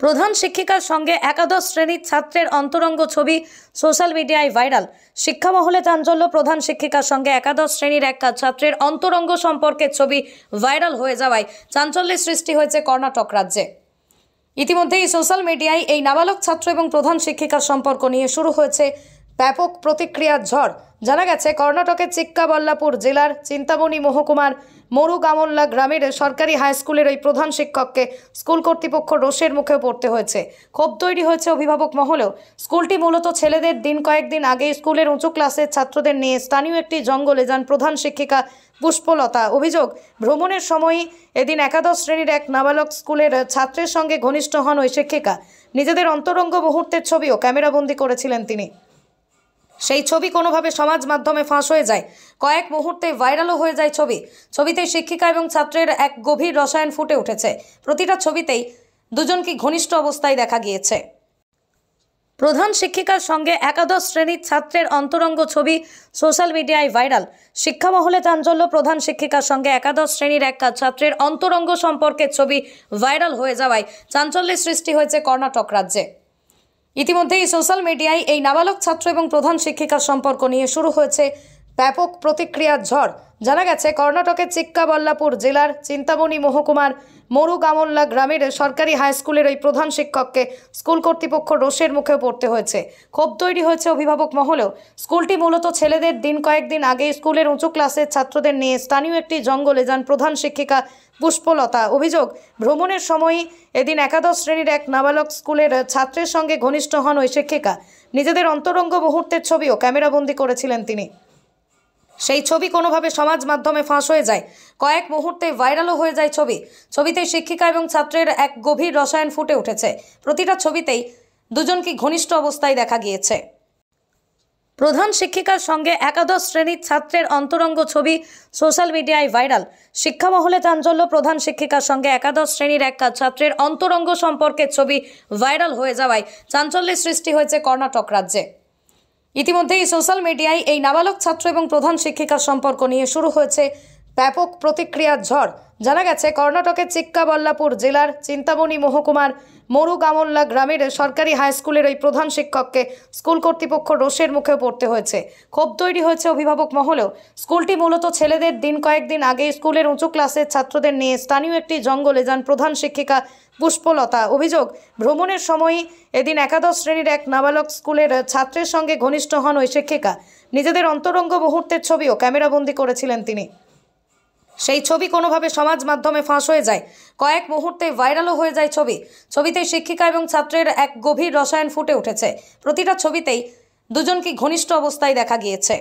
প্রধান শিক্ষিকার সঙ্গে একাদশ শ্রেণীর ছাত্রের অন্তরঙ্গ ছবি সোশ্যাল মিডিয়ায় ভাইরাল। শিক্ষা মহলে চাঞ্চল্য। প্রধান শিক্ষিকার সঙ্গে একাদশ শ্রেণীর এক ছাত্রের অন্তরঙ্গ সম্পর্কের ছবি ভাইরাল হয়ে যাওয়ায় চাঞ্চল্যের সৃষ্টি হয়েছে কর্ণাটক রাজ্যে। ইতিমধ্যেই সোশ্যাল মিডিয়ায় এই নাবালক ছাত্র এবং প্রধান শিক্ষিকার সম্পর্ক নিয়ে শুরু হয়েছে ব্যাপক প্রতিক্রিয়ার ঝড়। জানা গেছে, কর্ণাটকের চিক্কাবল্লাপুর জেলার চিন্তামণি মহকুমার মরুগামল্লা গ্রামের সরকারি হাই স্কুলের ওই প্রধান শিক্ষককে স্কুল কর্তৃপক্ষ রোষের মুখে পড়তে হয়েছে। ক্ষোভ তৈরি হয়েছে অভিভাবক মহলেও। স্কুলটি মূলত ছেলেদের। কয়েকদিন আগে স্কুলের উঁচু ক্লাসের ছাত্রদের নিয়ে স্থানীয় একটি জঙ্গলে যান প্রধান শিক্ষিকা পুষ্পলতা। অভিযোগ, ভ্রমণের সময়ই এদিন একাদশ শ্রেণীর এক নাবালক স্কুলের ছাত্রের সঙ্গে ঘনিষ্ঠ হন ওই শিক্ষিকা। নিজেদের অন্তরঙ্গ মুহূর্তের ছবিও ক্যামেরাবন্দি করেছিলেন তিনি। সেই ছবি কোনোভাবে সমাজ মাধ্যমে ফাঁস হয়ে যায়। কয়েক মুহূর্তে ভাইরালও হয়ে যায় ছবিতে শিক্ষিকা এবং ছাত্রের এক গভীর রসায়ন ফুটে উঠেছে। প্রতিটা ছবিতেই দুজনকে ঘনিষ্ঠ অবস্থায় দেখা গিয়েছে। প্রধান শিক্ষিকার সঙ্গে একাদশ শ্রেণীর ছাত্রের অন্তরঙ্গ ছবি সোশ্যাল মিডিয়ায় ভাইরাল। শিক্ষা মহলে চাঞ্চল্য। প্রধান শিক্ষিকার সঙ্গে একাদশ শ্রেণীর এক ছাত্রের অন্তরঙ্গ সম্পর্কের ছবি ভাইরাল হয়ে যাওয়ায় চাঞ্চল্যের সৃষ্টি হয়েছে কর্ণাটক রাজ্যে। ইতিমধ্যেই সোশ্যাল মিডিয়ায় এই নাবালক ছাত্র এবং প্রধান শিক্ষিকার সম্পর্ক নিয়ে শুরু হয়েছে ব্যাপক প্রতিক্রিয়ার ঝড়। জানা গেছে, কর্ণাটকের চিক্কাবল্লাপুর জেলার চিন্তামণি মহকুমার মরুগামল্লা গ্রামের সরকারি হাই স্কুলের ওই প্রধান শিক্ষককে স্কুল কর্তৃপক্ষ রোষের মুখে পড়তে হয়েছে। ক্ষোভ তৈরি হয়েছে অভিভাবক মহলেও। স্কুলটি মূলত ছেলেদের। কয়েকদিন আগে স্কুলের উঁচু ক্লাসের ছাত্রদের নিয়ে স্থানীয় একটি জঙ্গলে যান প্রধান শিক্ষিকা পুষ্পলতা। অভিযোগ, ভ্রমণের সময়ই এদিন একাদশ শ্রেণীর এক নাবালক স্কুলের ছাত্রের সঙ্গে ঘনিষ্ঠ হন ওই শিক্ষিকা। নিজেদের অন্তরঙ্গ মুহূর্তের ছবিও ক্যামেরাবন্দি করেছিলেন তিনি। সেই ছবি কোনোভাবে সমাজ মাধ্যমে ফাঁস হয়ে যায়। কয়েক মুহূর্তে ভাইরালও হয়ে যায় ছবিতে শিক্ষিকা এবং ছাত্রের এক গভীর রসায়ন ফুটে উঠেছে। প্রতিটা ছবিতেই দুজনকে ঘনিষ্ঠ অবস্থায় দেখা গিয়েছে। প্রধান শিক্ষিকার সঙ্গে একাদশ শ্রেণীর ছাত্রের অন্তরঙ্গ ছবি সোশ্যাল মিডিয়ায় ভাইরাল। শিক্ষা মহলে চাঞ্চল্য। প্রধান শিক্ষিকার সঙ্গে একাদশ শ্রেণীর এক ছাত্রের অন্তরঙ্গ সম্পর্কের ছবি ভাইরাল হয়ে যাওয়ায় চাঞ্চল্যের সৃষ্টি হয়েছে কর্ণাটক রাজ্যে। ইতিমধ্যেই সোশ্যাল মিডিয়ায় এই নাবালক ছাত্র এবং প্রধান শিক্ষিকার সম্পর্ক নিয়ে শুরু হয়েছে ব্যাপক প্রতিক্রিয়ার ঝড়। জানা গেছে, কর্ণাটকের চিক্কাবল্লাপুর জেলার চিন্তামণি মহকুমার মরুগামল্লা গ্রামের সরকারি হাই স্কুলের ওই প্রধান শিক্ষককে স্কুল কর্তৃপক্ষ রোষের মুখে পড়তে হয়েছে। ক্ষোভ তৈরি হয়েছে অভিভাবক মহলেও। স্কুলটি মূলত ছেলেদের। কয়েকদিন আগে স্কুলের উঁচু ক্লাসের ছাত্রদের নিয়ে স্থানীয় একটি জঙ্গলে যান প্রধান শিক্ষিকা পুষ্পলতা। অভিযোগ, ভ্রমণের সময়ই এদিন একাদশ শ্রেণীর এক নাবালক স্কুলের ছাত্রের সঙ্গে ঘনিষ্ঠ হন ওই শিক্ষিকা। নিজেদের অন্তরঙ্গ মুহূর্তের ছবিও ক্যামেরাবন্দি করেছিলেন তিনি। সেই ছবি কোনোভাবে সমাজ মাধ্যমে ফাঁস হয়ে যায়। কয়েক মুহূর্তে ভাইরালও হয়ে যায় ছবিতে শিক্ষিকা এবং ছাত্রের এক গভীর রসায়ন ফুটে উঠেছে। প্রতিটা ছবিতেই দুজনকে ঘনিষ্ঠ অবস্থায় দেখা গিয়েছে।